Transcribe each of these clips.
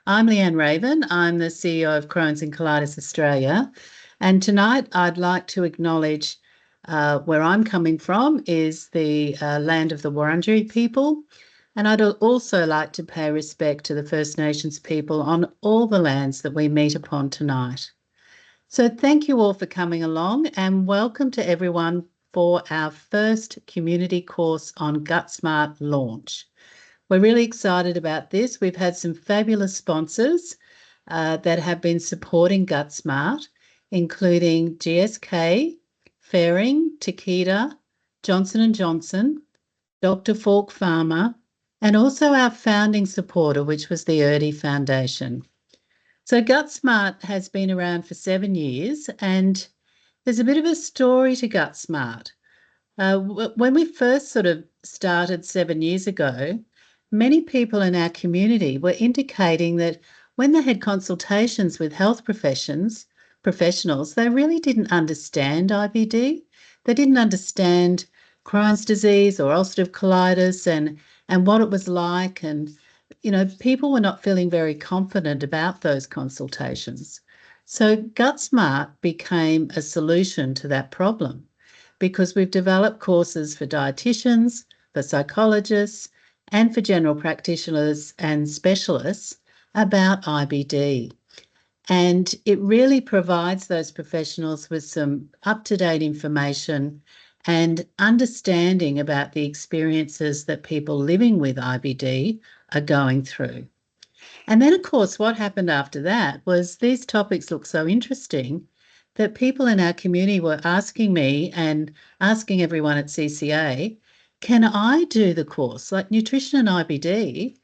I'm Leanne Raven. I'm the CEO of Crohn's and Colitis Australia. And tonight I'd like to acknowledge where I'm coming from is the land of the Wurundjeri people. And I'd also like to pay respect to the First Nations people on all the lands that we meet upon tonight. So thank you all for coming along and welcome to everyone for our first community course on GutSmart launch. We're really excited about this. We've had some fabulous sponsors that have been supporting GutSmart, including GSK, Ferring, Takeda, Johnson & Johnson, Dr. Falk Pharma, and also our founding supporter, which was the Erdi Foundation. So GutSmart has been around for 7 years, and there's a bit of a story to GutSmart. When we first sort of started 7 years ago, many people in our community were indicating that when they had consultations with health professionals, they really didn't understand IBD. They didn't understand Crohn's disease or ulcerative colitis and what it was like. And, people were not feeling very confident about those consultations. So GutSmart became a solution to that problem because we've developed courses for dietitians, for psychologists, and for general practitioners and specialists about IBD. And it really provides those professionals with some up-to-date information and understanding about the experiences that people living with IBD are going through. And then, of course, what happened after that was these topics looked so interesting that people in our community were asking me and asking everyone at CCA, can I do the course? Like nutrition and IBD,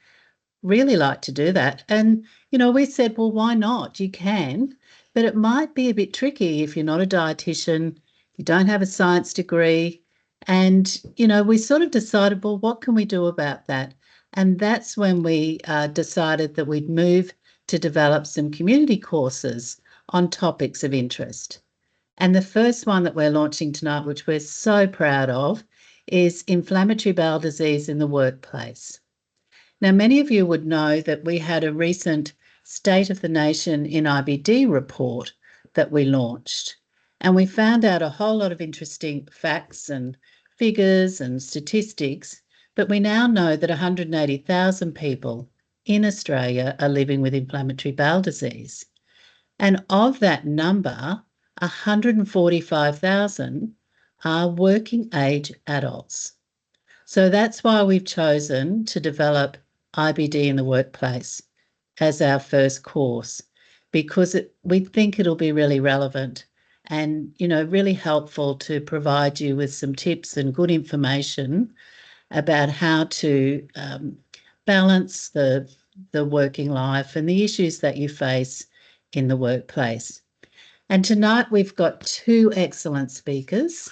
really like to do that. And, we said, well, why not? You can, but it might be a bit tricky if you're not a dietitian, you don't have a science degree. And, we sort of decided, well, what can we do about that? And that's when we decided that we'd move to develop some community courses on topics of interest. And the first one that we're launching tonight, which we're so proud of, is inflammatory bowel disease in the workplace. Now, many of you would know that we had a recent State of the Nation in IBD report that we launched, and we found out a whole lot of interesting facts and figures and statistics, but we now know that 180,000 people in Australia are living with inflammatory bowel disease. And of that number, 145,000 are working age adults. So that's why we've chosen to develop IBD in the workplace as our first course, because we think it'll be really relevant and, really helpful to provide you with some tips and good information about how to balance the working life and the issues that you face in the workplace. And tonight we've got two excellent speakers,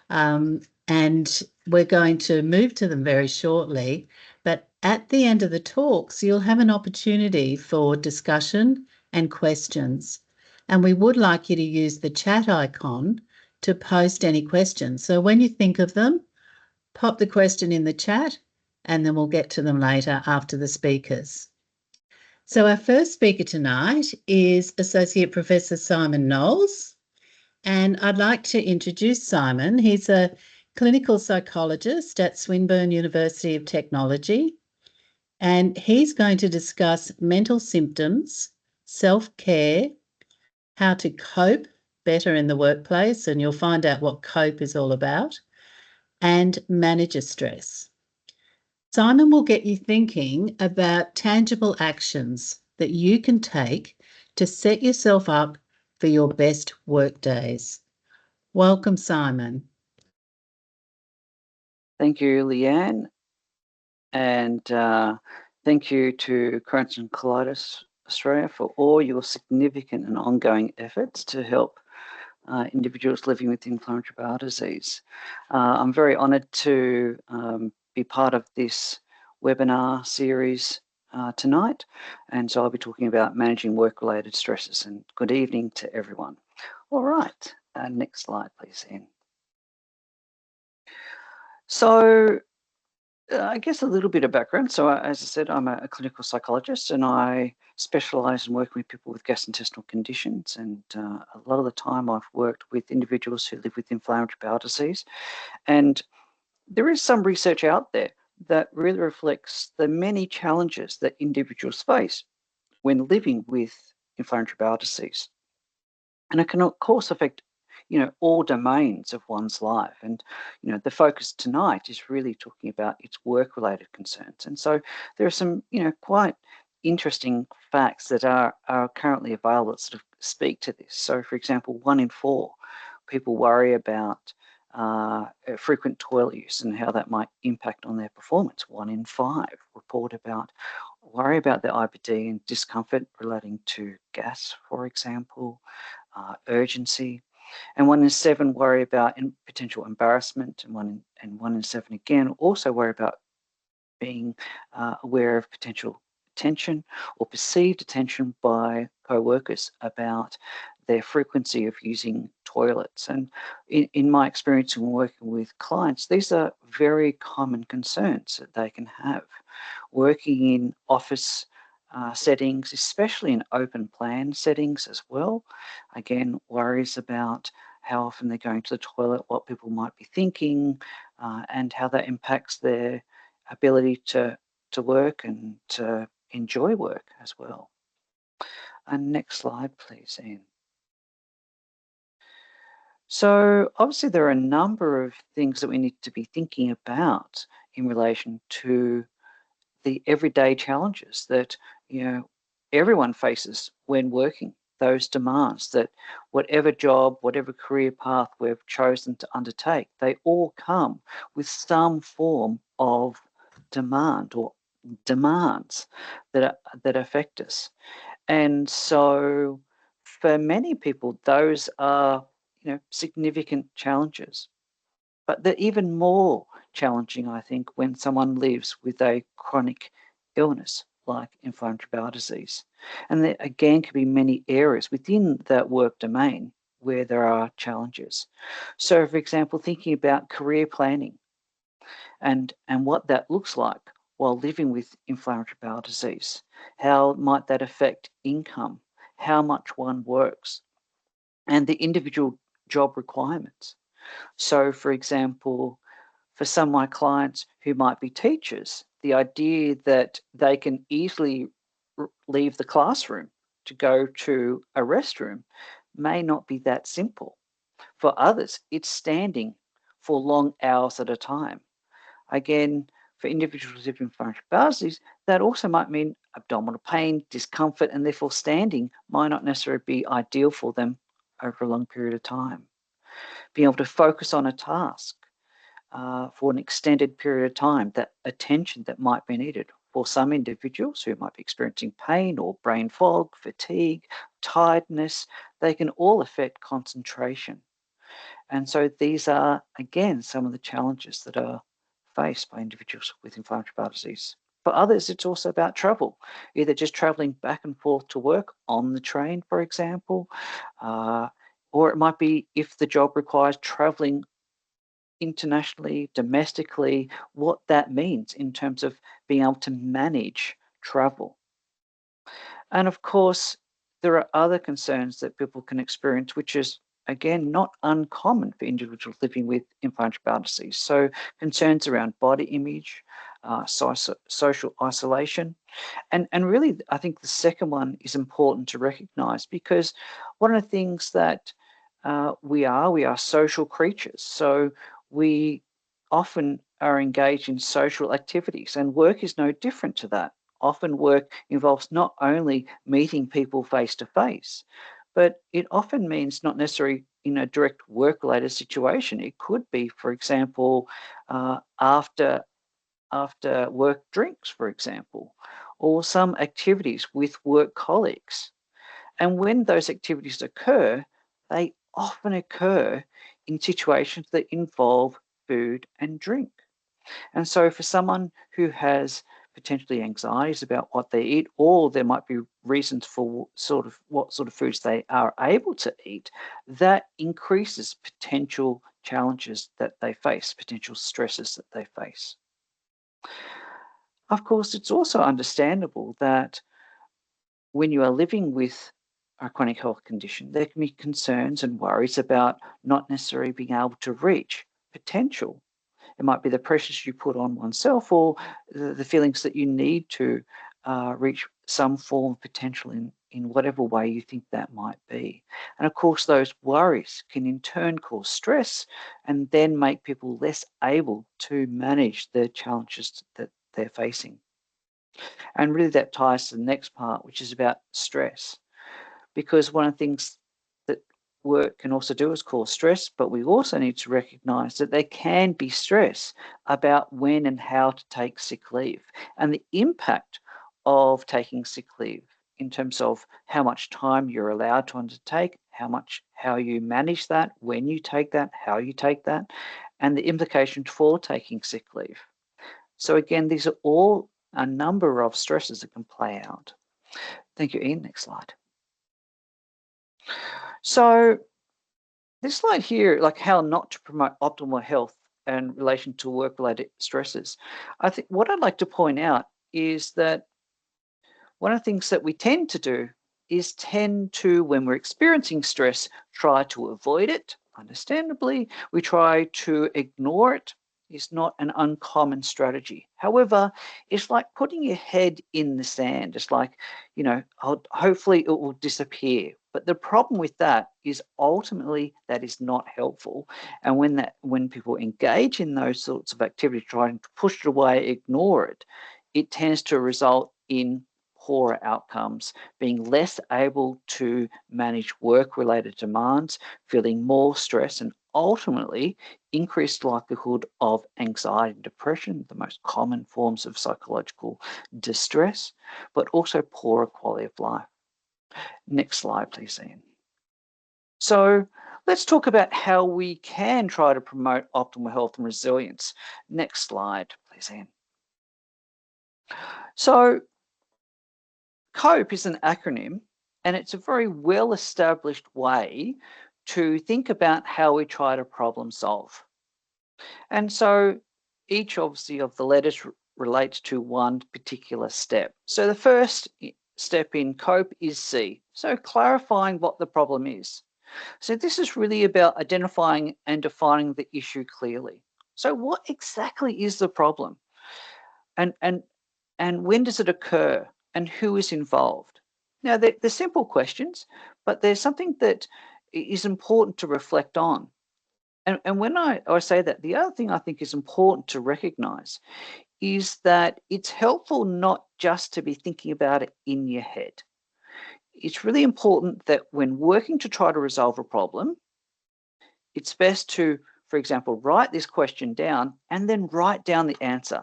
and we're going to move to them very shortly. But at the end of the talks, you'll have an opportunity for discussion and questions. And we would like you to use the chat icon to post any questions. So when you think of them, pop the question in the chat and then we'll get to them later after the speakers. So our first speaker tonight is Associate Professor Simon Knowles. And I'd like to introduce Simon. He's a clinical psychologist at Swinburne University of Technology, and he's going to discuss mental symptoms, self-care, how to cope better in the workplace, and you'll find out what cope is all about, and manage stress. Simon will get you thinking about tangible actions that you can take to set yourself up for your best work days. Welcome, Simon. Thank you, Leanne. And thank you to Crohn's and Colitis Australia for all your significant and ongoing efforts to help individuals living with inflammatory bowel disease. I'm very honoured to be part of this webinar series tonight, and so I'll be talking about managing work-related stresses. And good evening to everyone. All right, next slide, please, Anne. So I guess a little bit of background. So, as I said, I'm a clinical psychologist, and I specialise in working with people with gastrointestinal conditions. And a lot of the time, I've worked with individuals who live with inflammatory bowel disease. And there is some research out there that really reflects the many challenges that individuals face when living with inflammatory bowel disease. And it can, of course, affect all domains of one's life. And the focus tonight is really talking about its work-related concerns. And so there are some quite interesting facts that are currently available that sort of speak to this. So, for example, 1 in 4 people worry about frequent toilet use and how that might impact on their performance. 1 in 5 worry about their IBD and discomfort relating to gas, for example, urgency. And 1 in 7 worry about potential embarrassment, and 1 in 7 again also worry about being aware of potential attention or perceived attention by co-workers about their frequency of using toilets. And in my experience in working with clients, these are very common concerns that they can have. Working in office settings, especially in open plan settings as well, again, worries about how often they're going to the toilet, what people might be thinking, and how that impacts their ability to work and to enjoy work as well. And next slide, please, Ian. So obviously there are a number of things that we need to be thinking about in relation to the everyday challenges that everyone faces when working, those demands that whatever job, whatever career path we've chosen to undertake, they all come with some form of demand or demands that affect us. And so for many people, those are significant challenges. But they're even more challenging, I think, when someone lives with a chronic illness like inflammatory bowel disease. And there again could be many areas within that work domain where there are challenges. So, for example, thinking about career planning and what that looks like while living with inflammatory bowel disease. How might that affect income? How much one works? And the individual job requirements. So, for example, for some of my clients who might be teachers, the idea that they can easily leave the classroom to go to a restroom may not be that simple. For others, it's standing for long hours at a time. Again, for individuals living with inflammatory bowel disease, that also might mean abdominal pain, discomfort, and therefore standing might not necessarily be ideal for them over a long period of time. Being able to focus on a task for an extended period of time, that attention that might be needed. For some individuals who might be experiencing pain or brain fog, fatigue, tiredness, they can all affect concentration. And so these are, again, some of the challenges that are faced by individuals with inflammatory bowel disease. For others, it's also about travel, either just traveling back and forth to work on the train, for example, or it might be if the job requires traveling internationally, domestically, what that means in terms of being able to manage travel. And of course, there are other concerns that people can experience, which is, again, not uncommon for individuals living with inflammatory bowel disease. So concerns around body image, social isolation. And really, I think the second one is important to recognize, because one of the things that we are social creatures. So we often are engaged in social activities, and work is no different to that. Often work involves not only meeting people face to face, but it often means not necessarily in a direct work-related situation. It could be, for example, after work drinks, for example, or some activities with work colleagues. And when those activities occur, they often occur in situations that involve food and drink. And so for someone who has potentially anxieties about what they eat, or there might be reasons for what sort of foods they are able to eat, that increases potential challenges that they face, potential stresses that they face. Of course, it's also understandable that when you are living with a chronic health condition, there can be concerns and worries about not necessarily being able to reach potential. It might be the pressures you put on oneself or the feelings that you need to reach some form of potential in whatever way you think that might be. And of course, those worries can in turn cause stress and then make people less able to manage the challenges that they're facing. And really, that ties to the next part, which is about stress. Because one of the things that work can also do is cause stress, but we also need to recognize that there can be stress about when and how to take sick leave and the impact of taking sick leave in terms of how much time you're allowed to undertake, how you manage that, when you take that, how you take that, and the implications for taking sick leave. So again, these are all a number of stresses that can play out. Thank you, Ian. Next slide. So this slide here, like how not to promote optimal health in relation to work-related stresses. I think what I'd like to point out is that one of the things that we tend to do is tend to, when we're experiencing stress, try to avoid it. Understandably, we try to ignore it. Is not an uncommon strategy. However, it's like putting your head in the sand. It's like, hopefully it will disappear. But the problem with that is ultimately that is not helpful. And when people engage in those sorts of activities, trying to push it away, ignore it, it tends to result in poorer outcomes, being less able to manage work-related demands, feeling more stress, and ultimately increased likelihood of anxiety and depression, the most common forms of psychological distress, but also poorer quality of life. Next slide, please, Ian. So let's talk about how we can try to promote optimal health and resilience. Next slide, please, Ian. So COPE is an acronym, and it's a very well-established way to think about how we try to problem solve. And so each obviously of the letters relates to one particular step. So the first step in COPE is C, so clarifying what the problem is. So this is really about identifying and defining the issue clearly. So what exactly is the problem? And when does it occur? And who is involved? Now, they're simple questions, but there's something that is important to reflect on. And when I say that, the other thing I think is important to recognize is that it's helpful not just to be thinking about it in your head. It's really important that when working to try to resolve a problem, it's best to, for example, write this question down and then write down the answer.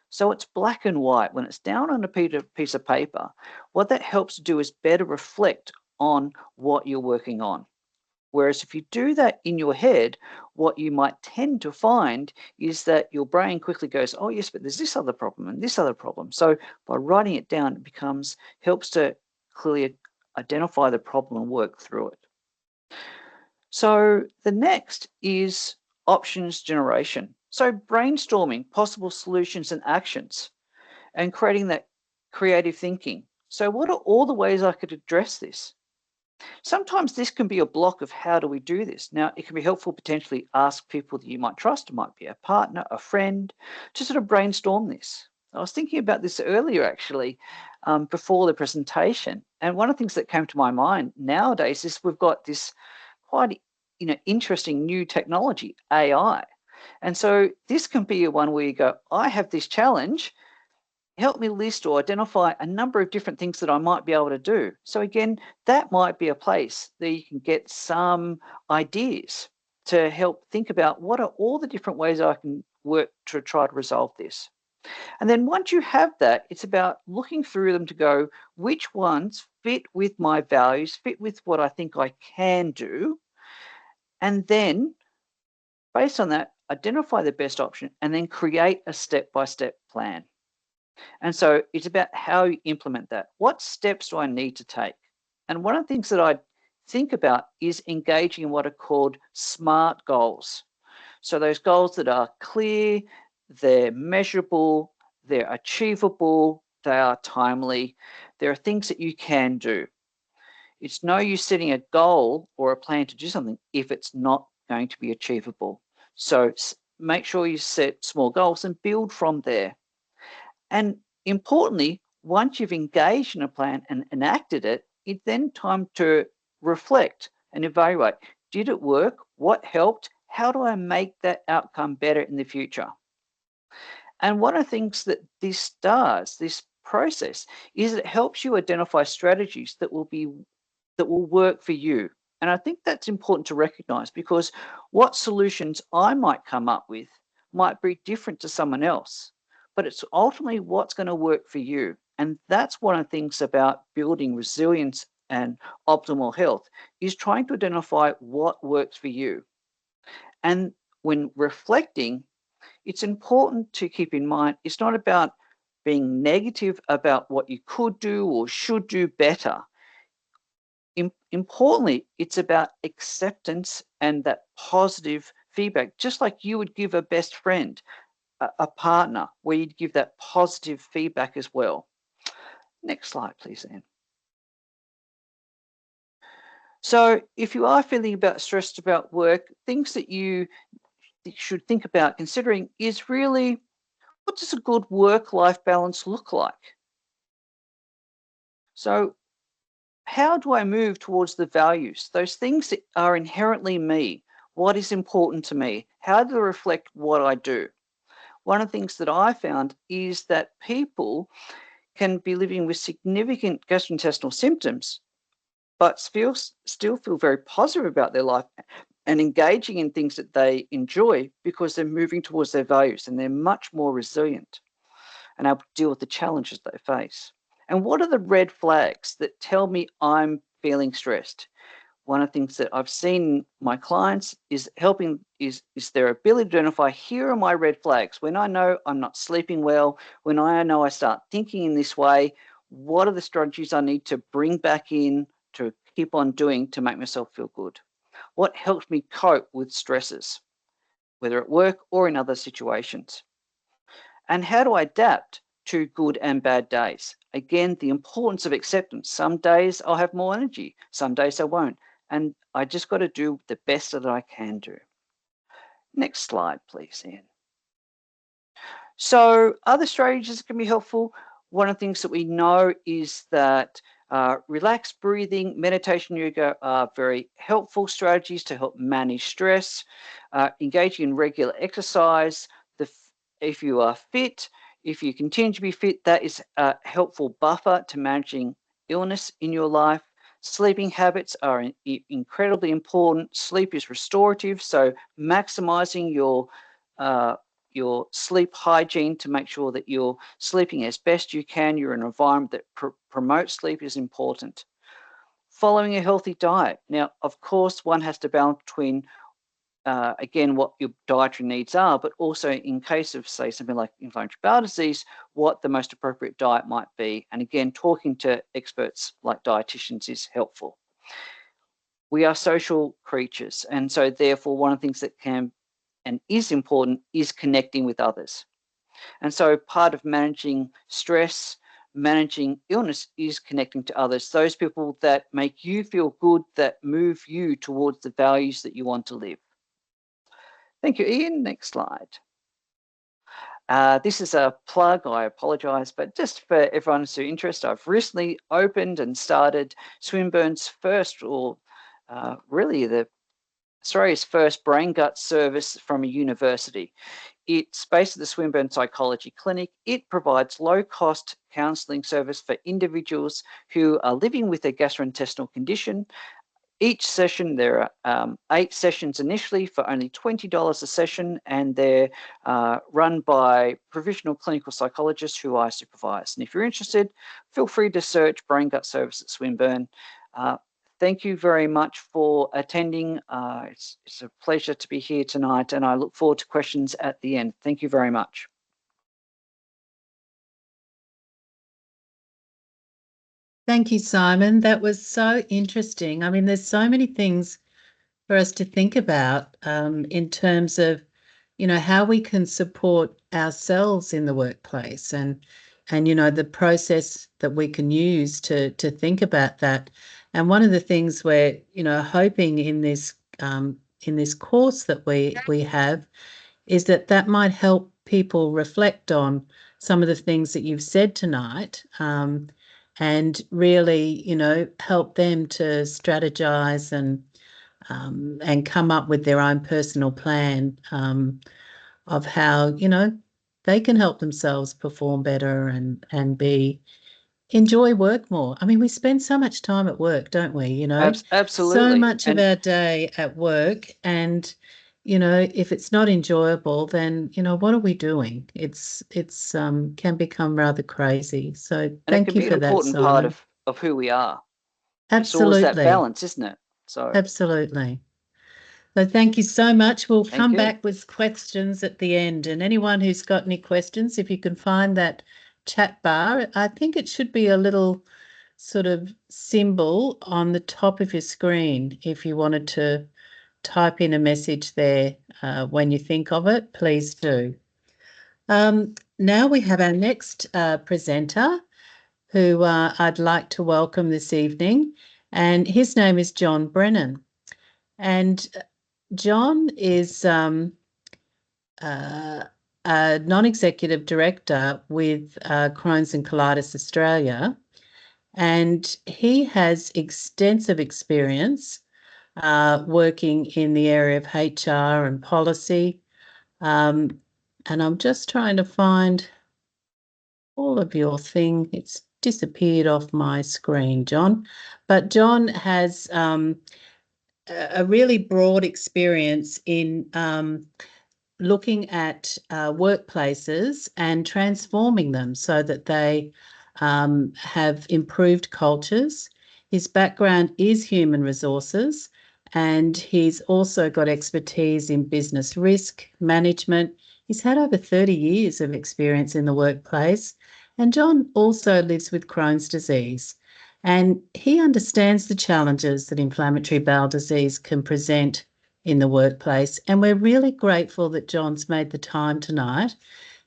So it's black and white. When it's down on a piece of paper, what that helps to do is better reflect on what you're working on. Whereas if you do that in your head, what you might tend to find is that your brain quickly goes, oh yes, but there's this other problem and this other problem. So by writing it down, it helps to clearly identify the problem and work through it. So the next is options generation. So brainstorming possible solutions and actions and creating that creative thinking. So what are all the ways I could address this? Sometimes this can be a block of how do we do this. Now, it can be helpful potentially ask people that you might trust, it might be a partner, a friend, to sort of brainstorm this. I was thinking about this earlier actually, before the presentation. And one of the things that came to my mind nowadays is we've got this quite interesting new technology, AI. And so this can be one where you go, I have this challenge, help me list or identify a number of different things that I might be able to do. So again, that might be a place that you can get some ideas to help think about what are all the different ways I can work to try to resolve this. And then once you have that, it's about looking through them to go, which ones fit with my values, fit with what I think I can do, and then based on that, identify the best option and then create a step-by-step plan. And so it's about how you implement that. What steps do I need to take? And one of the things that I think about is engaging in what are called SMART goals. So those goals that are clear, they're measurable, they're achievable, they are timely, there are things that you can do. It's no use setting a goal or a plan to do something if it's not going to be achievable. So make sure you set small goals and build from there. And importantly, once you've engaged in a plan and enacted it, it's then time to reflect and evaluate. Did it work? What helped? How do I make that outcome better in the future? And one of the things that this does, this process, is it helps you identify strategies that will work for you. And I think that's important to recognize, because what solutions I might come up with might be different to someone else, but it's ultimately what's going to work for you. And that's one of the things about building resilience and optimal health, is trying to identify what works for you. And when reflecting, it's important to keep in mind, it's not about being negative about what you could do or should do better. Importantly, it's about acceptance and that positive feedback, just like you would give a best friend, a partner, where you'd give that positive feedback as well. Next slide, please, Anne. So if you are feeling stressed about work, things that you should think about considering is really, what does a good work-life balance look like? So how do I move towards the values, those things that are inherently me? What is important to me? How do they reflect what I do? One of the things that I found is that people can be living with significant gastrointestinal symptoms, but still feel very positive about their life and engaging in things that they enjoy, because they're moving towards their values and they're much more resilient and able to deal with the challenges they face. And what are the red flags that tell me I'm feeling stressed? One of the things that I've seen my clients is their ability to identify, here are my red flags. When I know I'm not sleeping well, when I know I start thinking in this way, what are the strategies I need to bring back in to keep on doing to make myself feel good? What helps me cope with stresses, whether at work or in other situations? And how do I adapt to good and bad days? Again, the importance of acceptance. Some days I'll have more energy, some days I won't. And I just got to do the best that I can do. Next slide, please, Ian. So other strategies that can be helpful. One of the things that we know is that relaxed breathing, meditation, yoga are very helpful strategies to help manage stress. Engaging in regular exercise. If you are fit, if you continue to be fit, that is a helpful buffer to managing illness in your life. Sleeping habits are incredibly important. Sleep is restorative, so maximizing your sleep hygiene to make sure that you're sleeping as best you can, you're in an environment that promotes sleep, is important. Following a healthy diet. Now, of course, one has to balance between again, what your dietary needs are, but also in case of, say, something like inflammatory bowel disease, what the most appropriate diet might be. And again, talking to experts like dietitians is helpful. We are social creatures, and so therefore one of the things that can and is important is connecting with others. And so part of managing stress, managing illness, is connecting to others, those people that make you feel good, that move you towards the values that you want to live. Thank you, Ian. Next slide. This is a plug, I apologise, but just for everyone's interest, I've recently opened and started Swinburne's first, or really Australia's first brain gut service from a university. It's based at the Swinburne Psychology Clinic. It provides low-cost counselling service for individuals who are living with a gastrointestinal condition. Each session, there are 8 sessions initially for only $20 a session, and they're run by provisional clinical psychologists who I supervise. And if you're interested, feel free to search Brain Gut Service at Swinburne. Thank you very much for attending. It's a pleasure to be here tonight, and I look forward to questions at the end. Thank you very much. Thank you, Simon. That was so interesting. I mean, there's so many things for us to think about in terms of how we can support ourselves in the workplace, and the process that we can use to think about that. And one of the things we're hoping in this course that we have is that might help people reflect on some of the things that you've said tonight, and really, help them to strategize and come up with their own personal plan, of how, they can help themselves perform better and enjoy work more. I mean, we spend so much time at work, don't we? So Absolutely. much of our day at work, and if it's not enjoyable, then what are we doing? It's can become rather crazy. So And it thank can you be an for that, important part Simon. of who we are. It's always that Absolutely. balance, isn't it? So Absolutely. So thank you so much. We'll thank come you. back with questions at the end. And anyone who's got any questions, if you can find that chat bar, I think it should be a little sort of symbol on the top of your screen. If you wanted to type in a message there when you think of it, please do. Now we have our next presenter, who I'd like to welcome this evening, and his name is John Brennan. And John is a non-executive director with Crohn's and Colitis Australia, and he has extensive experience working in the area of HR and policy. And I'm just trying to find all of your thing. It's disappeared off my screen, John. But John has a really broad experience in looking at workplaces and transforming them so that they have improved cultures. His background is human resources, and he's also got expertise in business risk management. He's had over 30 years of experience in the workplace. And John also lives with Crohn's disease. And he understands the challenges that inflammatory bowel disease can present in the workplace. And we're really grateful that John's made the time tonight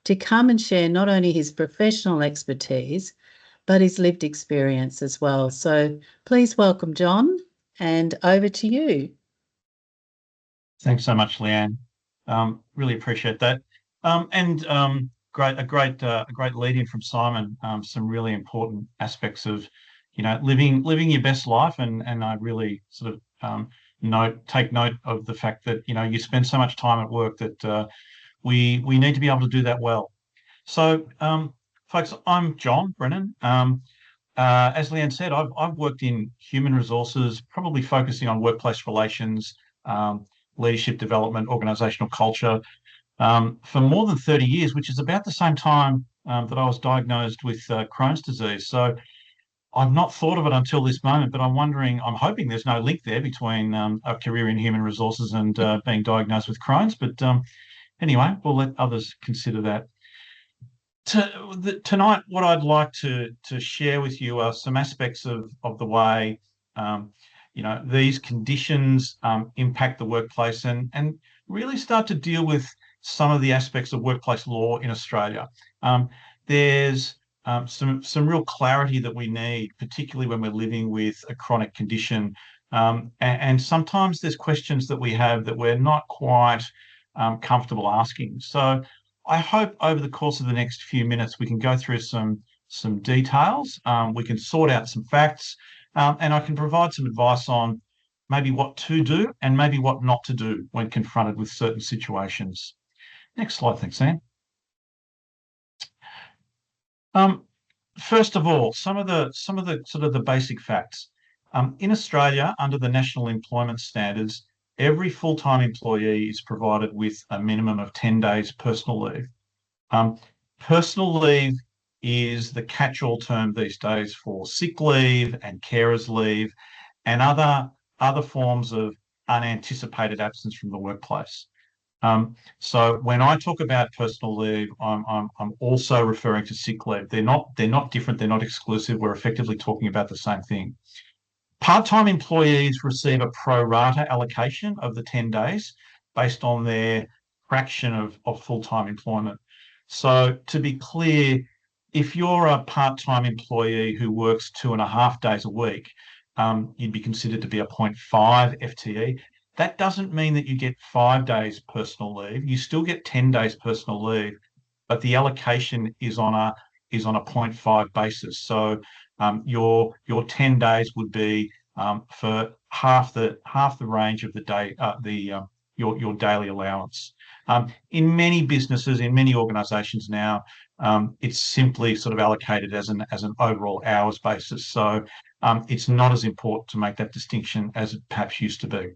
to come and share not only his professional expertise, but his lived experience as well. So please welcome John, and over to you. Thanks so much, Leanne. Really appreciate that. A great lead in from Simon. Some really important aspects of, living your best life, and I really sort of take note of the fact that you spend so much time at work that we need to be able to do that well. So, folks, I'm John Brennan. As Leanne said, I've worked in human resources, probably focusing on workplace relations, leadership development, organisational culture, for more than 30 years, which is about the same time that I was diagnosed with Crohn's disease. So I've not thought of it until this moment, but I'm hoping there's no link there between a career in human resources and being diagnosed with Crohn's. But anyway, we'll let others consider that. Tonight, what I'd like to share with you are some aspects of the way these conditions impact the workplace, and really start to deal with some of the aspects of workplace law in Australia. There's some real clarity that we need, particularly when we're living with a chronic condition. And sometimes there's questions that we have that we're not quite comfortable asking. So I hope over the course of the next few minutes we can go through some details. We can sort out some facts, and I can provide some advice on maybe what to do and maybe what not to do when confronted with certain situations. Next slide, thanks, Sam. First of all, some of the sort of the basic facts. In Australia, under the National Employment Standards, every full-time employee is provided with a minimum of 10 days personal leave. Personal leave is the catch-all term these days for sick leave and carers leave and other forms of unanticipated absence from the workplace. So when I talk about personal leave, I'm also referring to sick leave. They're not different. They're not exclusive. We're effectively talking about the same thing. Part-time employees receive a pro rata allocation of the 10 days based on their fraction of full-time employment. So to be clear, if you're a part-time employee who works 2.5 days a week, you'd be considered to be a 0.5 FTE. That doesn't mean that you get 5 days personal leave. You still get 10 days personal leave, but the allocation is on a 0.5 basis. So your 10 days would be for half the range of the day, your daily allowance. In many businesses, in many organisations now, it's simply sort of allocated as an overall hours basis. So it's not as important to make that distinction as it perhaps used to be.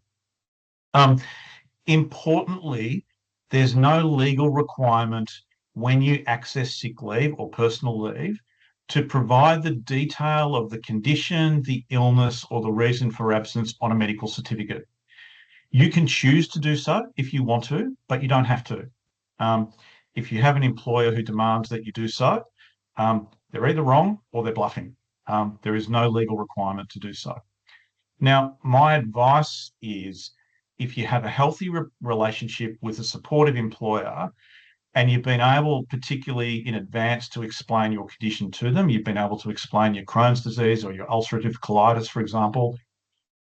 Importantly, there's no legal requirement when you access sick leave or personal leave to provide the detail of the condition, the illness, or the reason for absence on a medical certificate. You can choose to do so if you want to, but you don't have to. If you have an employer who demands that you do so, they're either wrong or they're bluffing. There is no legal requirement to do so. Now, my advice is if you have a healthy relationship with a supportive employer and you've been able, particularly in advance, to explain your condition to them, you've been able to explain your Crohn's disease or your ulcerative colitis, for example,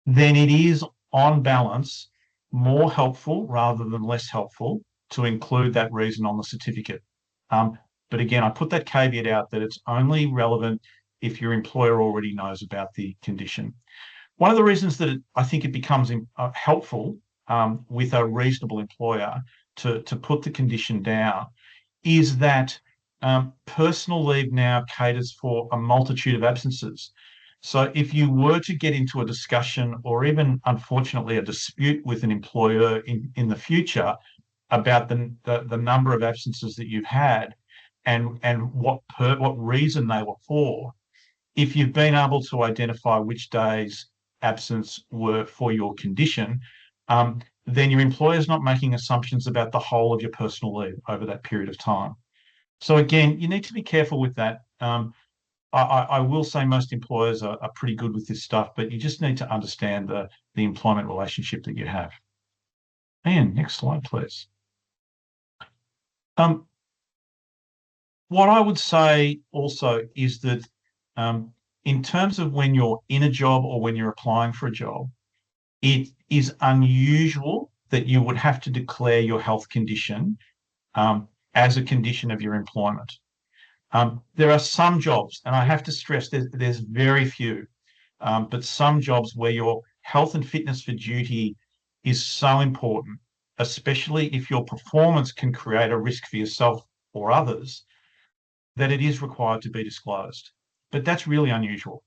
then it is, on balance, more helpful rather than less helpful to include that reason on the certificate. But again, I put that caveat out that it's only relevant if your employer already knows about the condition. One of the reasons that I think it becomes helpful with a reasonable employer to put the condition down is that personal leave now caters for a multitude of absences. So if you were to get into a discussion or even, unfortunately, a dispute with an employer in the future about the number of absences that you've had and what reason they were for, if you've been able to identify which days absence were for your condition, then your employer's not making assumptions about the whole of your personal leave over that period of time. So again, you need to be careful with that. I will say most employers are pretty good with this stuff, but you just need to understand the employment relationship that you have. Ian, next slide, please. What I would say also is that in terms of when you're in a job or when you're applying for a job, it is unusual that you would have to declare your health condition as a condition of your employment. There are some jobs, and I have to stress there's very few, but some jobs where your health and fitness for duty is so important, especially if your performance can create a risk for yourself or others, that it is required to be disclosed. But that's really unusual.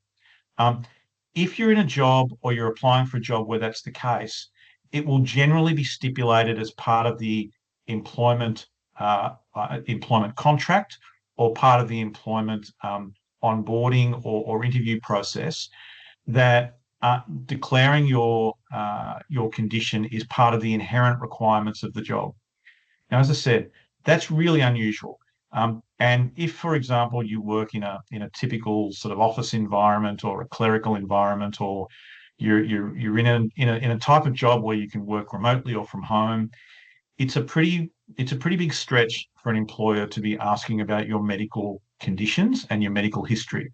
If you're in a job or you're applying for a job where that's the case, it will generally be stipulated as part of the employment contract or part of the employment onboarding or interview process that declaring your condition is part of the inherent requirements of the job. Now, as I said, that's really unusual. And if, for example, you work in a typical sort of office environment or a clerical environment, or you're in a type of job where you can work remotely or from home, it's a pretty big stretch for an employer to be asking about your medical conditions and your medical history.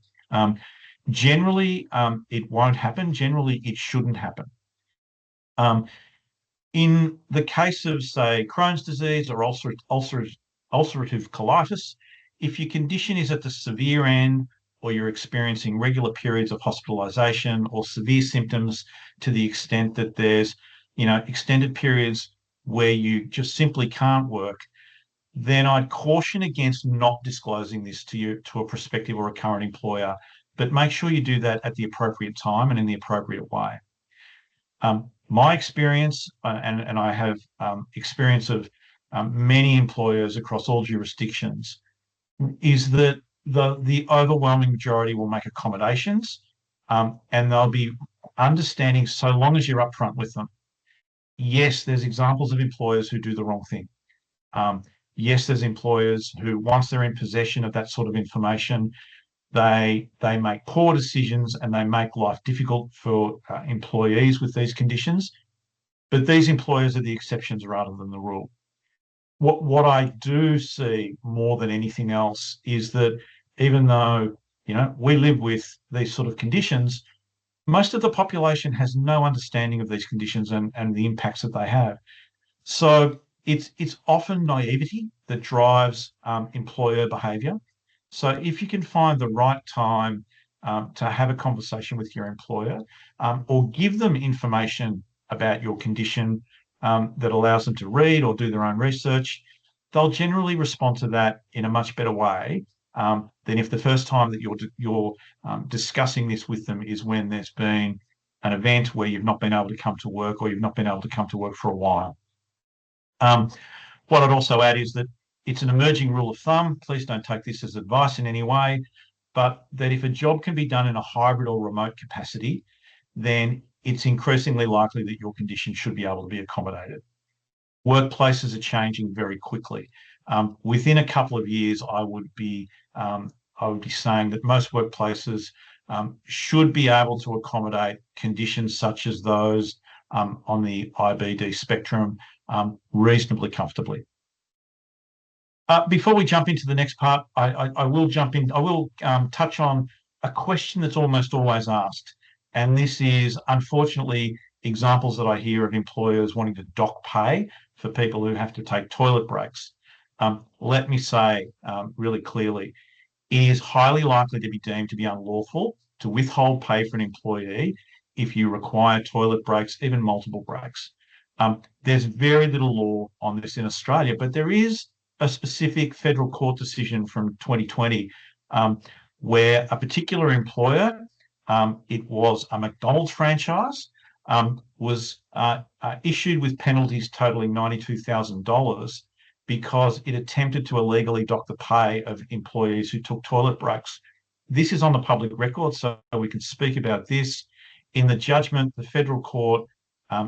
Generally, it won't happen. Generally, it shouldn't happen. In the case of, say, Crohn's disease or ulcerative colitis, if your condition is at the severe end or you're experiencing regular periods of hospitalisation or severe symptoms to the extent that there's, extended periods where you just simply can't work, then I'd caution against not disclosing this to a prospective or a current employer, but make sure you do that at the appropriate time and in the appropriate way. My experience, and I have experience of many employers across all jurisdictions, is that the overwhelming majority will make accommodations and they'll be understanding so long as you're upfront with them. Yes, there's examples of employers who do the wrong thing. Yes, there's employers who, once they're in possession of that sort of information, they make poor decisions and they make life difficult for employees with these conditions. But these employers are the exceptions rather than the rule. what I do see more than anything else is that even though, we live with these sort of conditions, most of the population has no understanding of these conditions and the impacts that they have. So it's often naivety that drives employer behaviour. So if you can find the right time to have a conversation with your employer, or give them information about your condition that allows them to read or do their own research, they'll generally respond to that in a much better way than if the first time that you're discussing this with them is when there's been an event where you've not been able to come to work, or you've not been able to come to work for a while. What I'd also add is that it's an emerging rule of thumb. Please don't take this as advice in any way, but that if a job can be done in a hybrid or remote capacity, then it's increasingly likely that your condition should be able to be accommodated. Workplaces are changing very quickly. Within a couple of years, I would be saying that most workplaces should be able to accommodate conditions such as those on the IBD spectrum reasonably comfortably. Before we jump into the next part, I will touch on a question that's almost always asked, and this is unfortunately examples that I hear of employers wanting to dock pay for people who have to take toilet breaks. Let me say really clearly, it is highly likely to be deemed to be unlawful to withhold pay for an employee if you require toilet breaks, even multiple breaks. There's very little law on this in Australia, but there is a specific federal court decision from 2020 where a particular employer, it was a McDonald's franchise, was issued with penalties totaling $92,000 because it attempted to illegally dock the pay of employees who took toilet breaks. This is on the public record, so we can speak about this. In the judgment, the federal court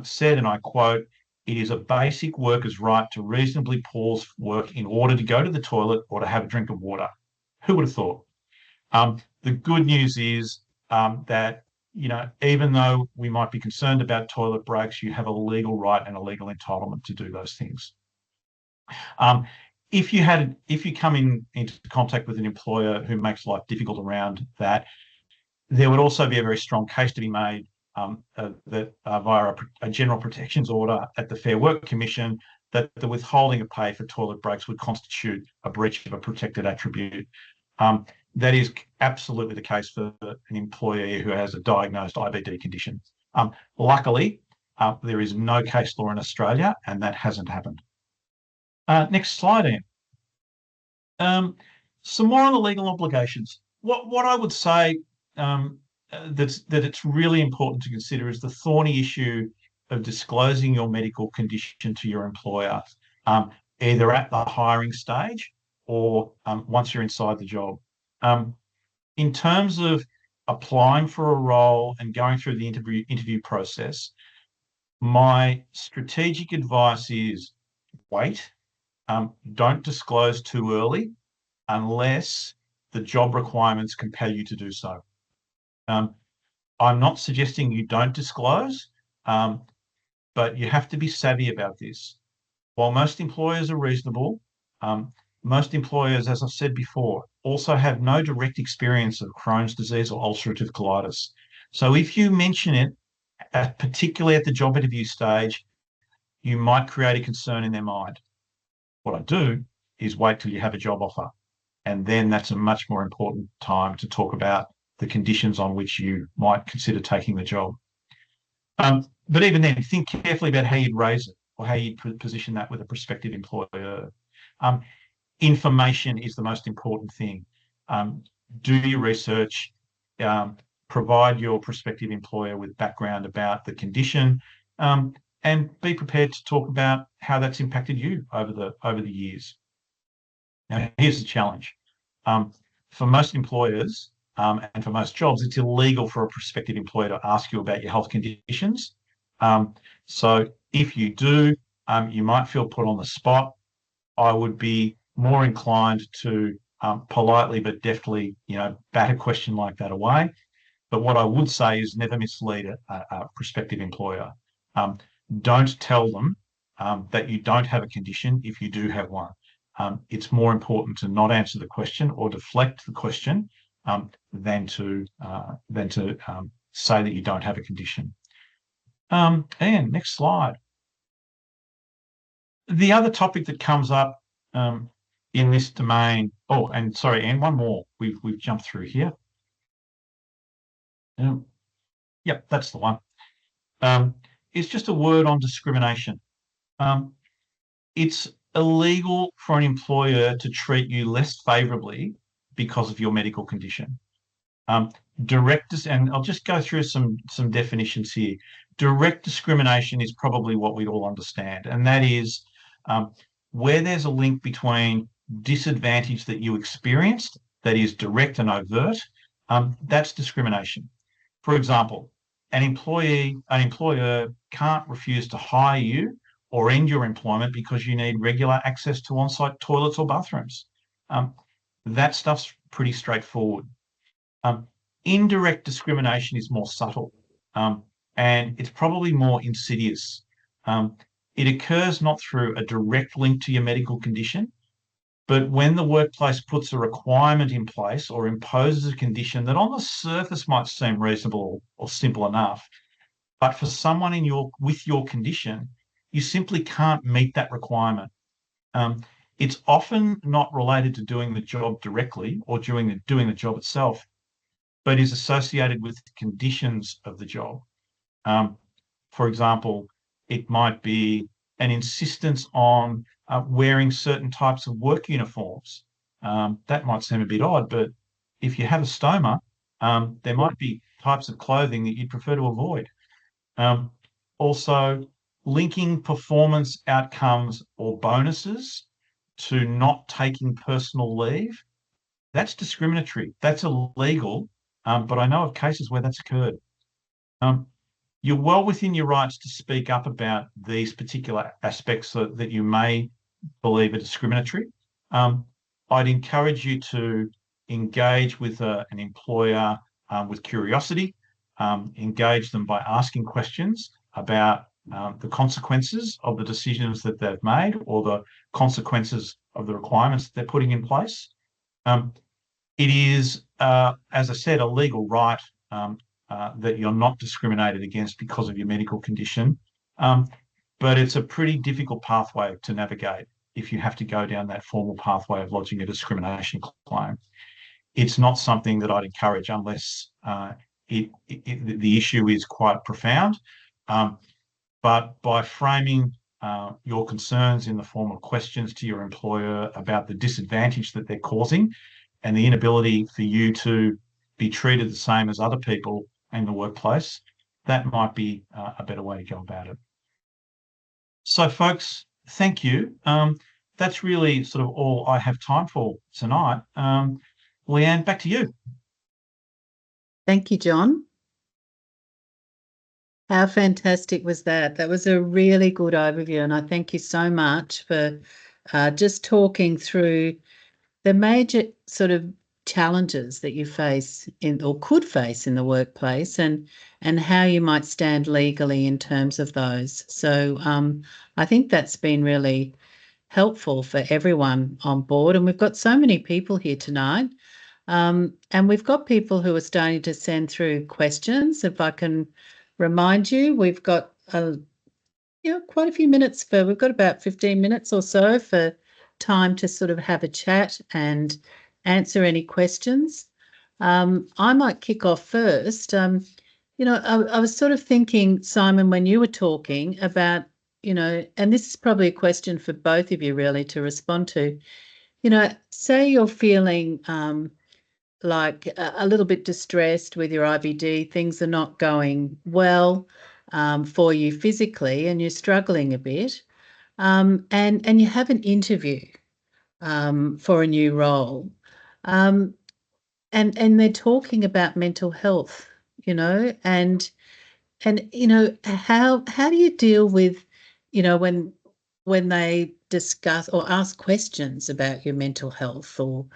said, and I quote, "It is a basic worker's right to reasonably pause work in order to go to the toilet or to have a drink of water." Who would have thought? The good news is that, even though we might be concerned about toilet breaks, you have a legal right and a legal entitlement to do those things. If you come into contact with an employer who makes life difficult around that, there would also be a very strong case to be made that via a general protections order at the Fair Work Commission, that the withholding of pay for toilet breaks would constitute a breach of a protected attribute. That is absolutely the case for an employee who has a diagnosed IBD condition. Luckily, there is no case law in Australia, and that hasn't happened. Next slide, Ian. Some more on the legal obligations. What I would say that it's really important to consider is the thorny issue of disclosing your medical condition to your employer, either at the hiring stage or once you're inside the job. In terms of applying for a role and going through the interview process, my strategic advice is wait. Don't disclose too early unless the job requirements compel you to do so. I'm not suggesting you don't disclose, but you have to be savvy about this. While most employers are reasonable, most employers, as I've said before, also have no direct experience of Crohn's disease or ulcerative colitis. So if you mention it, particularly at the job interview stage, you might create a concern in their mind. What I do is wait till you have a job offer, and then that's a much more important time to talk about the conditions on which you might consider taking the job. But even then, think carefully about how you'd raise it or how you'd position that with a prospective employer. Information is the most important thing. Do your research, provide your prospective employer with background about the condition, and be prepared to talk about how that's impacted you over the years. Now, here's the challenge. For most employers and for most jobs, it's illegal for a prospective employer to ask you about your health conditions. So if you do, you might feel put on the spot. I would be more inclined to politely but deftly, bat a question like that away. But what I would say is never mislead a prospective employer. Don't tell them that you don't have a condition if you do have one. It's more important to not answer the question or deflect the question than to say that you don't have a condition. And next slide. The other topic that comes up in this domain. Oh, and sorry, and one more. We've jumped through here. Yep, that's the one. It's just a word on discrimination. It's illegal for an employer to treat you less favourably because of your medical condition. And I'll just go through some definitions here. Direct discrimination is probably what we'd all understand, and that is where there's a link between disadvantage that you experienced, that is direct and overt, that's discrimination. For example, an employer can't refuse to hire you or end your employment because you need regular access to on-site toilets or bathrooms. That stuff's pretty straightforward. Indirect discrimination is more subtle, and it's probably more insidious. It occurs not through a direct link to your medical condition, but when the workplace puts a requirement in place or imposes a condition that on the surface might seem reasonable or simple enough, but for someone with your condition, you simply can't meet that requirement. It's often not related to doing the job directly or doing the job itself, but is associated with the conditions of the job. For example, it might be an insistence on wearing certain types of work uniforms. That might seem a bit odd, but if you have a stoma, there might be types of clothing that you'd prefer to avoid. Also, linking performance outcomes or bonuses to not taking personal leave, that's discriminatory. That's illegal, but I know of cases where that's occurred. You're well within your rights to speak up about these particular aspects that you may believe are discriminatory. I'd encourage you to engage with an employer with curiosity, engage them by asking questions about the consequences of the decisions that they've made or the consequences of the requirements that they're putting in place. It is, as I said, a legal right that you're not discriminated against because of your medical condition. But it's a pretty difficult pathway to navigate if you have to go down that formal pathway of lodging a discrimination claim. It's not something that I'd encourage unless the issue is quite profound. But by framing your concerns in the form of questions to your employer about the disadvantage that they're causing and the inability for you to be treated the same as other people in the workplace, that might be a better way to go about it. So, folks, thank you. That's really sort of all I have time for tonight. Leanne, back to you. Thank you, John. How fantastic was that? That was a really good overview, and I thank you so much for just talking through the major sort of challenges that you face or could face in the workplace and how you might stand legally in terms of those. So I think that's been really helpful for everyone on board, and we've got so many people here tonight. And we've got people who are starting to send through questions. If I can remind you, we've got quite a few minutes we've got about 15 minutes or so for time to sort of have a chat and answer any questions. I might kick off first. I was sort of thinking, Simon, when you were talking about, and this is probably a question for both of you really to respond to, say you're feeling like a little bit distressed with your IBD, things are not going well for you physically and you're struggling a bit, and you have an interview for a new role, and they're talking about mental health, and how do you deal with, when they discuss or ask questions about your mental health, or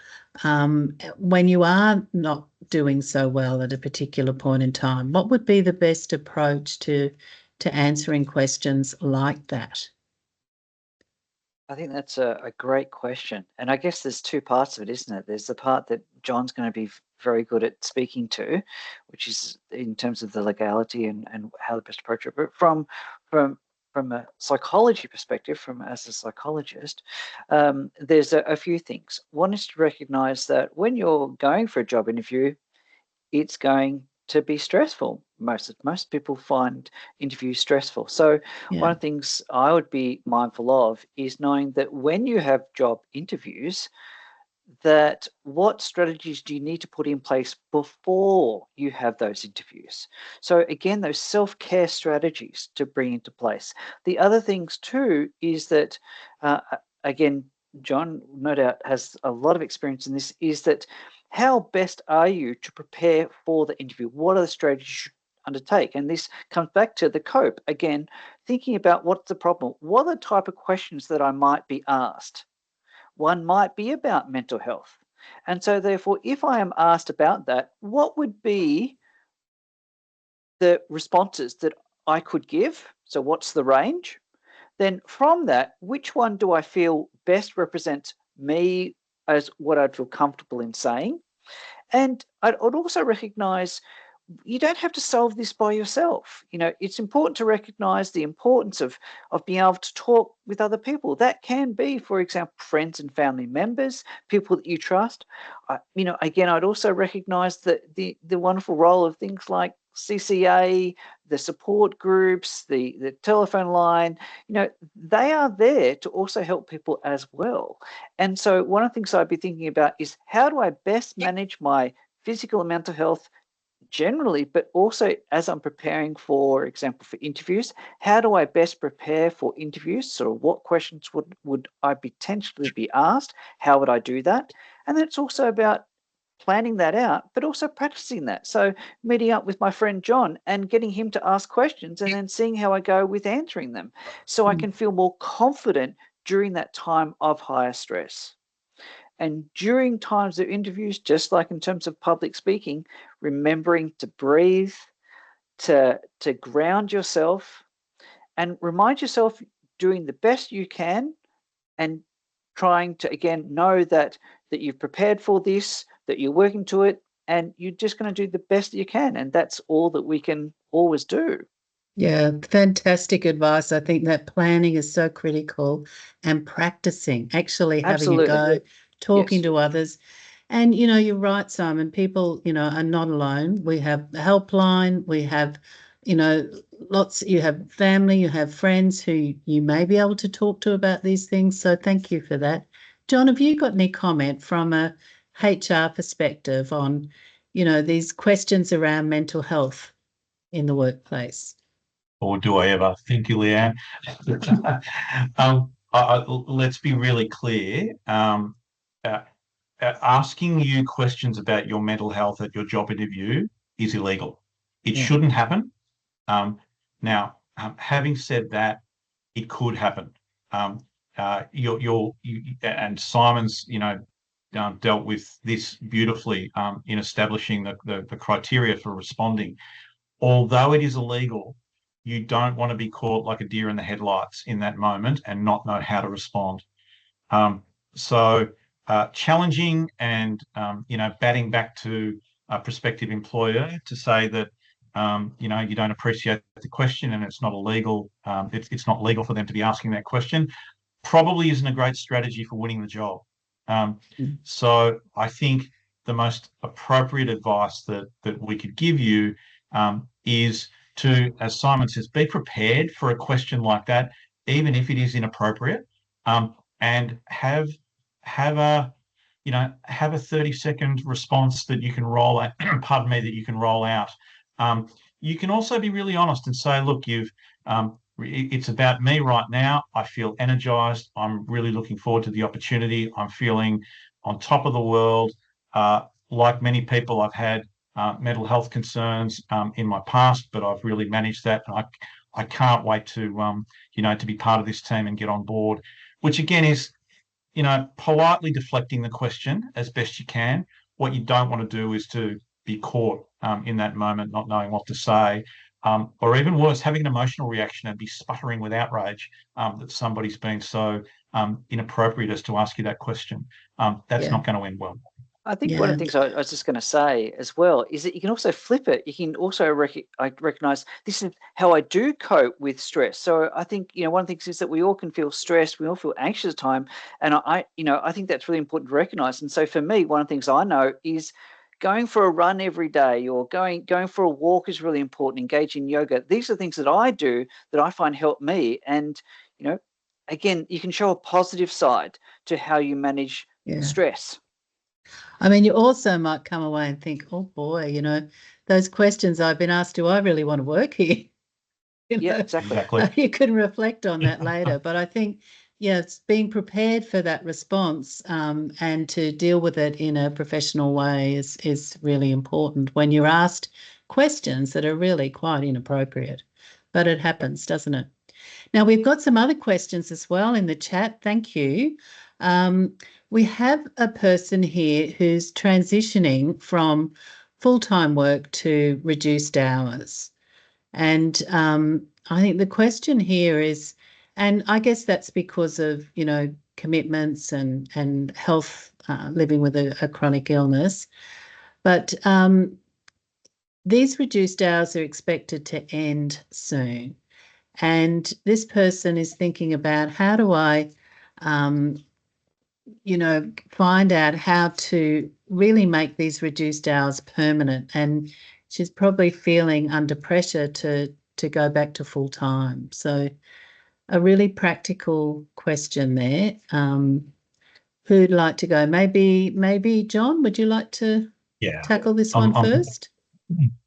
when you are not doing so well at a particular point in time? What would be the best approach to answering questions like that? I think that's a great question. And I guess there's two parts of it, isn't it? There's the part that John's going to be very good at speaking to, which is in terms of the legality and how the best approach it. But from a psychology perspective, from as a psychologist, there's a few things. One is to recognize that when you're going for a job interview, it's going to be stressful. Most people find interviews stressful. So one Yeah. of the things I would be mindful of is knowing that when you have job interviews, that what strategies do you need to put in place before you have those interviews? So again, those self-care strategies to bring into place. The other things too is that again, John no doubt has a lot of experience in this, is that how best are you to prepare for the interview? What are the strategies you should undertake? And this comes back to the COPE. Again, thinking about what's the problem? What are the type of questions that I might be asked? One might be about mental health. And so therefore, if I am asked about that, what would be the responses that I could give? So what's the range? Then from that, which one do I feel best represents me as what I'd feel comfortable in saying? And I'd also recognize you don't have to solve this by yourself. It's important to recognize the importance of being able to talk with other people. That can be, for example, friends and family members, people that you trust. Again, I'd also recognize the wonderful role of things like CCA, the support groups, the telephone line. They are there to also help people as well. And so one of the things I'd be thinking about is, how do I best manage my physical and mental health generally, but also as I'm preparing, for example, for interviews? How do I best prepare for interviews? So what questions would I potentially be asked? How would I do that? And then it's also about planning that out, but also practicing that. So meeting up with my friend John and getting him to ask questions and then seeing how I go with answering them, so I Mm. can feel more confident during that time of higher stress. And during times of interviews, just like in terms of public speaking, remembering to breathe, to ground yourself, and remind yourself doing the best you can, and trying to again know that you've prepared for this, that you're working to it, and you're just going to do the best that you can. And that's all that we can always do. Yeah, fantastic advice. I think that planning is so critical, and practicing, actually having a Absolutely. go, talking Yes. to others. And you're right, Simon. People, are not alone. We have a helpline, we have, you have family, you have friends who you may be able to talk to about these things. So thank you for that. John, have you got any comment from a HR perspective on, these questions around mental health in the workplace? Or do I ever? Thank you, Leanne. Let's be really clear. Uh, Asking you questions about your mental health at your job interview is illegal. It Yeah. shouldn't happen. Now, having said that, it could happen. And Simon's, dealt with this beautifully in establishing the criteria for responding. Although it is illegal, you don't want to be caught like a deer in the headlights in that moment and not know how to respond. Um, so challenging and batting back to a prospective employer to say that you don't appreciate the question and it's not illegal. It's not legal for them to be asking that question. Probably isn't a great strategy for winning the job. Mm. So I think the most appropriate advice that we could give you is to, as Simon says, be prepared for a question like that, even if it is inappropriate, and have a 30-second response that you can roll out. Pardon me, that you can roll out. You can also be really honest and say, look, it's about me right now. I feel energized. I'm really looking forward to the opportunity. I'm feeling on top of the world. Like many people, I've had mental health concerns in my past, but I've really managed that. And I can't wait to to be part of this team and get on board, which again is, politely deflecting the question as best you can. What you don't want to do is to be caught in that moment, not knowing what to say. or even worse, having an emotional reaction and be sputtering with outrage that somebody's been so inappropriate as to ask you that question. That's not going to end well. I think one of the things I was just going to say as well is that you can also flip it. You can also recognize this is how I do cope with stress. So I think, one of the things is that we all can feel stressed, we all feel anxious at time, and I think that's really important to recognize. And so for me, one of the things I know is going for a run every day, or going for a walk is really important. Engage in yoga. These are things that I do that I find help me. And again, you can show a positive side to how you manage stress. I mean, you also might come away and think, oh boy, those questions I've been asked, do I really want to work here? Exactly. You can reflect on that later. But I think, it's being prepared for that response and to deal with it in a professional way is really important when you're asked questions that are really quite inappropriate. But it happens, doesn't it? Now, we've got some other questions as well in the chat. Thank you. We have a person here who's transitioning from full-time work to reduced hours. And I think the question here is, and I guess that's because of, commitments and health, living with a chronic illness. But these reduced hours are expected to end soon. And this person is thinking about, how do I find out how to really make these reduced hours permanent. And she's probably feeling under pressure to go back to full time. So a really practical question there. Who'd like to go? Maybe John, would you like to tackle this one first?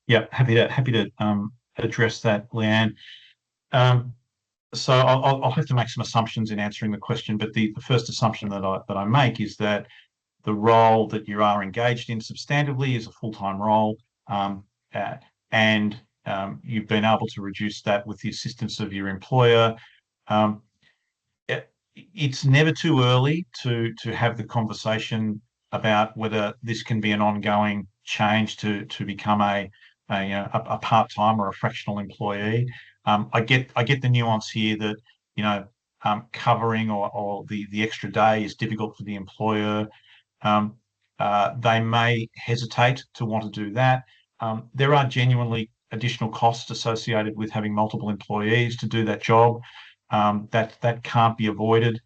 Yeah, happy to address that, Leanne. So I'll have to make some assumptions in answering the question, but the first assumption that I make is that the role that you are engaged in substantively is a full-time role, and you've been able to reduce that with the assistance of your employer. It's never too early to have the conversation about whether this can be an ongoing change to become a part-time or a fractional employee. I get the nuance here that covering or the extra day is difficult for the employer. They may hesitate to want to do that. There are genuinely additional costs associated with having multiple employees to do that job. That can't be avoided.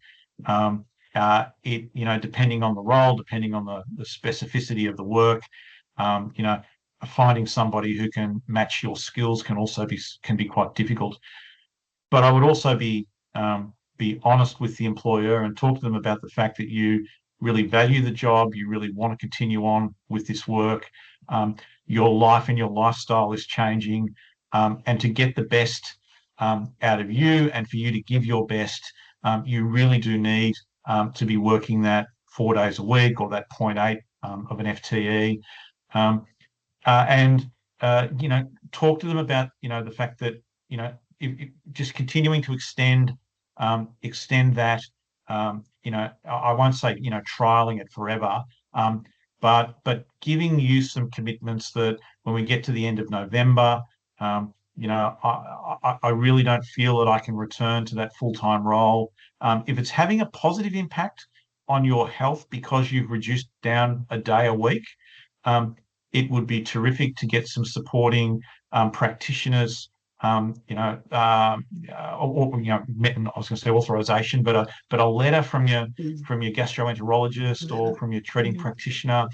Depending on the role, depending on the specificity of the work, finding somebody who can match your skills can be quite difficult. But I would also be honest with the employer and talk to them about the fact that you really value the job, you really want to continue on with this work. Your life and your lifestyle is changing, and to get the best out of you and for you to give your best, you really do need to be working that 4 days a week or that 0.8 of an FTE. And talk to them about the fact that if just continuing to extend that. I won't say trialing it forever, but giving you some commitments that when we get to the end of November, I really don't feel that I can return to that full-time role. If it's having a positive impact on your health because you've reduced down a day a week, it would be terrific to get some supporting practitioners, I was going to say authorization, but a letter from your gastroenterologist or from your treating practitioner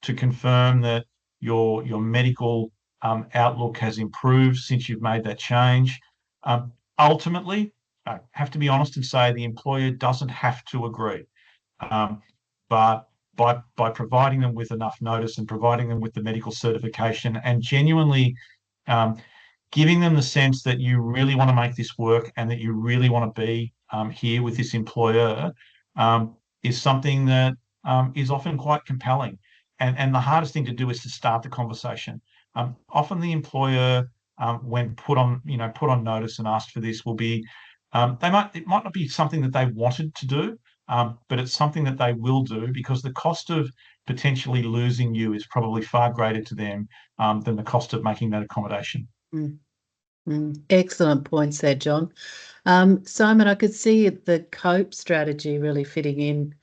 to confirm that your medical outlook has improved since you've made that change. Ultimately, I have to be honest and say the employer doesn't have to agree, but by providing them with enough notice and providing them with the medical certification and genuinely giving them the sense that you really want to make this work and that you really want to be here with this employer is something that is often quite compelling. And the hardest thing to do is to start the conversation. Often the employer, when put on notice and asked for this, will be it might not be something that they wanted to do, but it's something that they will do because the cost of potentially losing you is probably far greater to them than the cost of making that accommodation. Excellent points there, John. Simon, I could see the COPE strategy really fitting in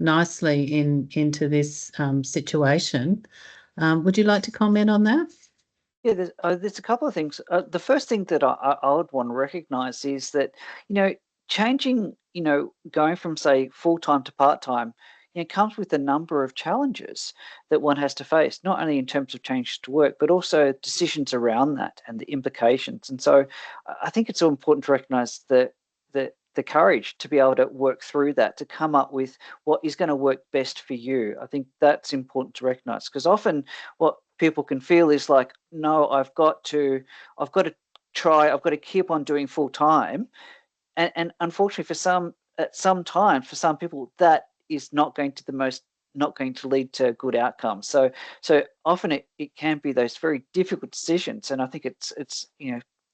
nicely into this situation. Would you like to comment on that? Yeah, there's a couple of things. The first thing that I would want to recognise is that, changing, going from, say, full-time to part-time, comes with a number of challenges that one has to face, not only in terms of changes to work, but also decisions around that and the implications. And so I think it's so important to recognise the courage to be able to work through that, to come up with what is going to work best for you. I think that's important to recognise, because often what people can feel is like, no, I've got to try, I've got to keep on doing full time. And unfortunately at some time, for some people, that is not going to lead to good outcomes. So often it can be those very difficult decisions. And I think it's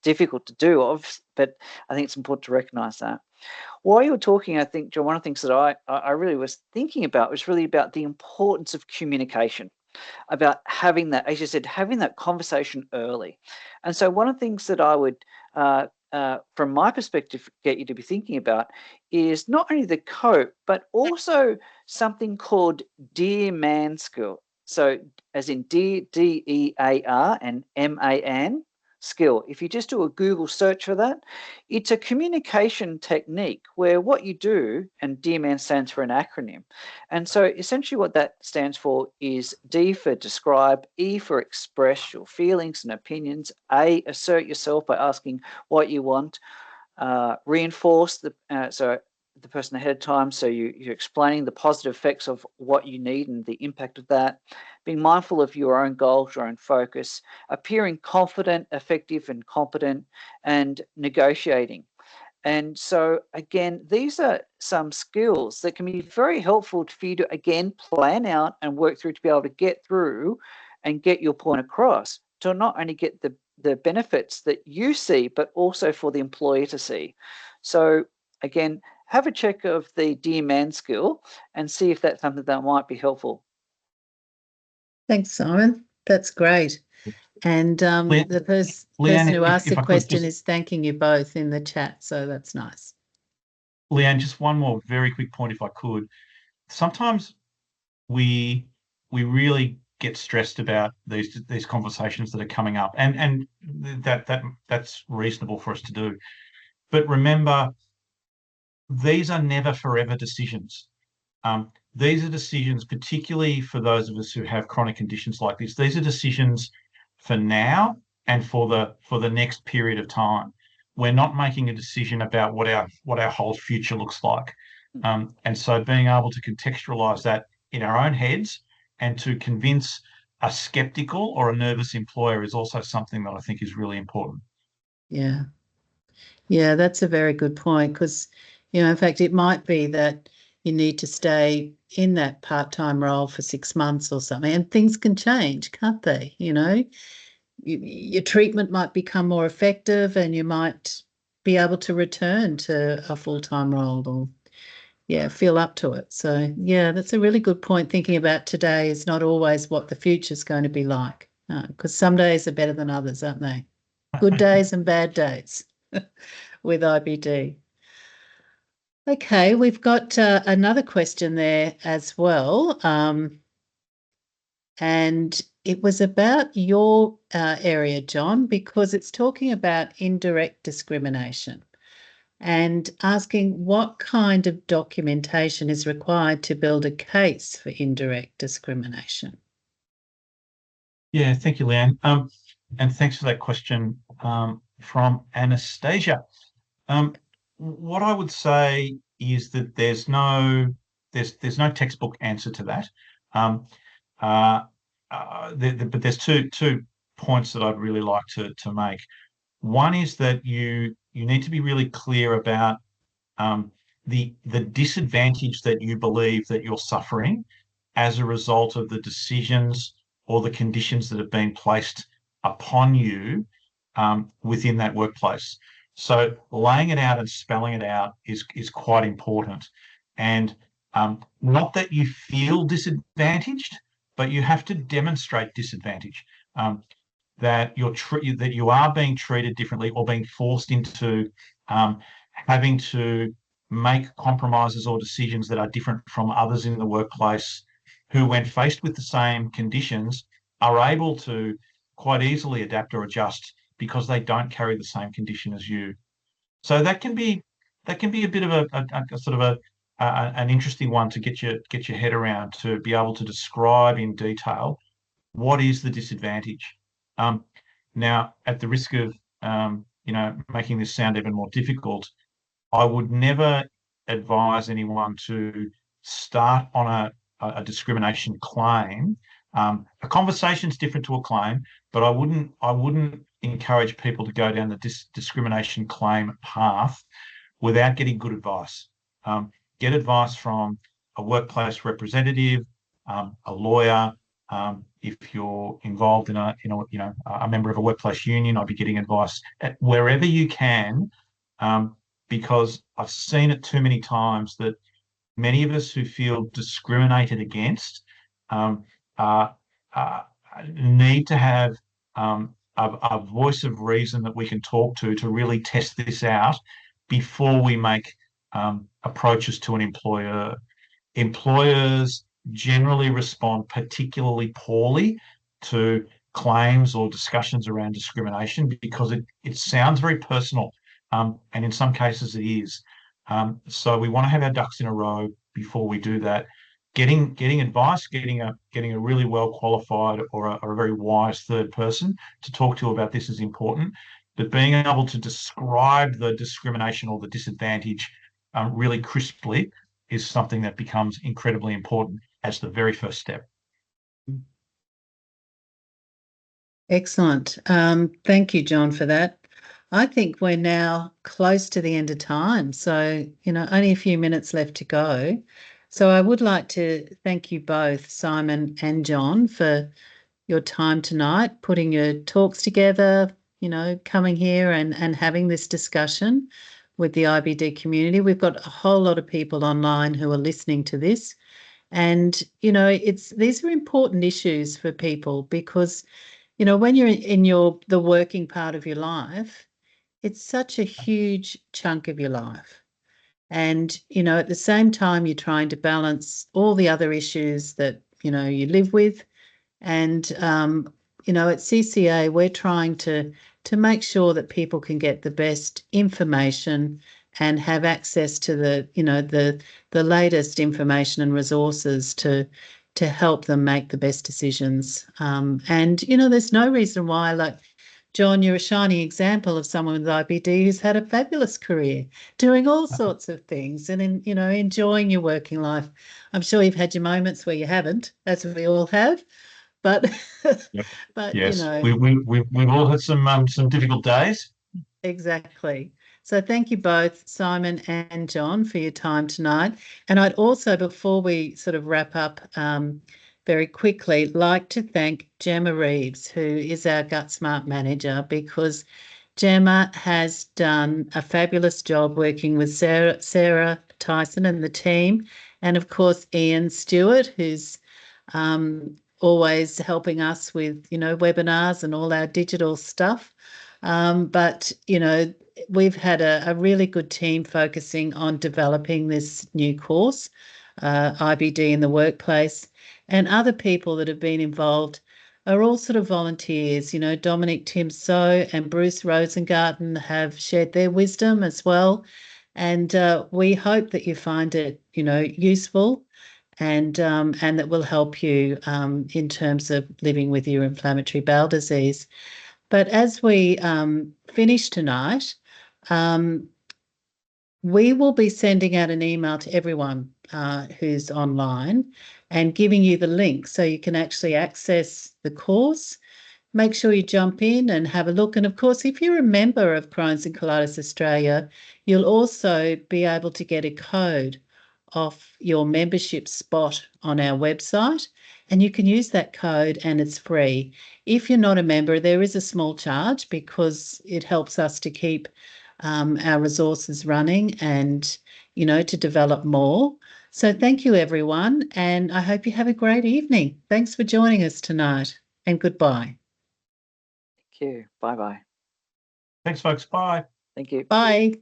difficult to do, but I think it's important to recognize that. While you were talking, I think, John, one of the things that I really was thinking about was really about the importance of communication, about having that, as you said, having that conversation early. And so one of the things that I would, from my perspective, get you to be thinking about is not only the COPE, but also something called Dear Man skill. So as in DEAR and MAN skill. If you just do a Google search for that, it's a communication technique where what you do, and Dear Man stands for an acronym. And so essentially what that stands for is D for describe, E for express your feelings and opinions, A, assert yourself by asking what you want, reinforce the person ahead of time, so you're explaining the positive effects of what you need and the impact of that, being mindful of your own goals, your own focus, appearing confident, effective and competent, and negotiating. And so again, these are some skills that can be very helpful for you to, again, plan out and work through to be able to get through and get your point across, to not only get the benefits that you see, but also for the employer to see. So again, have a check of the Dear Man skill and see if that's something that might be helpful. Thanks, Simon. That's great. And the person who asked the question is thanking you both in the chat, so that's nice. Leanne, just one more very quick point, if I could. Sometimes we really get stressed about these conversations that are coming up, and that's reasonable for us to do. But remember, these are never forever decisions. These are decisions, particularly for those of us who have chronic conditions like this. These are decisions for now and for the next period of time. We're not making a decision about what our whole future looks like. And so being able to contextualize that in our own heads and to convince a skeptical or a nervous employer is also something that I think is really important. Yeah. Yeah, that's a very good point, because, in fact, it might be that you need to stay in that part-time role for 6 months or something, and things can change, can't they? Your treatment might become more effective and you might be able to return to a full-time role or, feel up to it. So, that's a really good point. Thinking about today is not always what the future's going to be like, because some days are better than others, aren't they? Good days and bad days with IBD. Okay, we've got another question there as well. And it was about your area, John, because it's talking about indirect discrimination and asking what kind of documentation is required to build a case for indirect discrimination. Yeah, thank you, Leanne. And thanks for that question from Anastasia. What I would say is that there's no textbook answer to that. But there's two points that I'd really like to make. One is that you need to be really clear about the disadvantage that you believe that you're suffering as a result of the decisions or the conditions that have been placed upon you within that workplace. So laying it out and spelling it out is quite important. And not that you feel disadvantaged, but you have to demonstrate disadvantage. that you are being treated differently or being forced into having to make compromises or decisions that are different from others in the workplace who, when faced with the same conditions, are able to quite easily adapt or adjust because they don't carry the same condition as you. So that can be a bit of a sort of an interesting one to get your head around, to be able to describe in detail what is the disadvantage. Now, at the risk of making this sound even more difficult, I would never advise anyone to start on a discrimination claim. A conversation is different to a claim, but I wouldn't encourage people to go down the discrimination claim path without getting good advice. Get advice from a workplace representative, a lawyer. If you're involved in a member of a workplace union, I'd be getting advice wherever you can, because I've seen it too many times that many of us who feel discriminated against need to have a voice of reason that we can talk to really test this out before we make approaches to an employer. Employers generally respond particularly poorly to claims or discussions around discrimination because it sounds very personal, and in some cases it is. So we want to have our ducks in a row before we do that. Getting advice, getting a really well qualified or a very wise third person to talk to about this is important. But being able to describe the discrimination or the disadvantage really crisply is something that becomes incredibly important as the very first step. Excellent. Thank you, John, for that. I think we're now close to the end of time, so only a few minutes left to go. So I would like to thank you both, Simon and John, for your time tonight, putting your talks together, coming here and having this discussion with the IBD community. We've got a whole lot of people online who are listening to this. And, these are important issues for people because, when you're in the working part of your life, it's such a huge chunk of your life. And, at the same time, you're trying to balance all the other issues that, you live with. And, at CCA, we're trying to make sure that people can get the best information and have access to the latest information and resources to help them make the best decisions. And, there's no reason why, like, John, you're a shining example of someone with IBD who's had a fabulous career, doing all sorts of things and, enjoying your working life. I'm sure you've had your moments where you haven't, as we all have. But, Yep. but yes, we've all had some difficult days. Exactly. So thank you both, Simon and John, for your time tonight. And I'd also, before we sort of wrap up very quickly, like to thank Gemma Reeves, who is our GutSmart manager, because Gemma has done a fabulous job working with Sarah Tyson and the team, and of course Ian Stewart, who's always helping us with webinars and all our digital stuff. But we've had a really good team focusing on developing this new course, IBD in the workplace, and other people that have been involved are all sort of volunteers. Dominic Timso and Bruce Rosengarten have shared their wisdom as well. And we hope that you find it, useful and that will help you in terms of living with your inflammatory bowel disease. But as we finish tonight, we will be sending out an email to everyone who's online and giving you the link so you can actually access the course. Make sure you jump in and have a look. And of course, if you're a member of Crohn's and Colitis Australia, you'll also be able to get a code off your membership spot on our website, and you can use that code and it's free. If you're not a member, there is a small charge because it helps us to keep our resources running and, to develop more. So thank you, everyone, and I hope you have a great evening. Thanks for joining us tonight, and goodbye. you. Bye-bye. Thanks, folks. Bye. Thank you. Bye.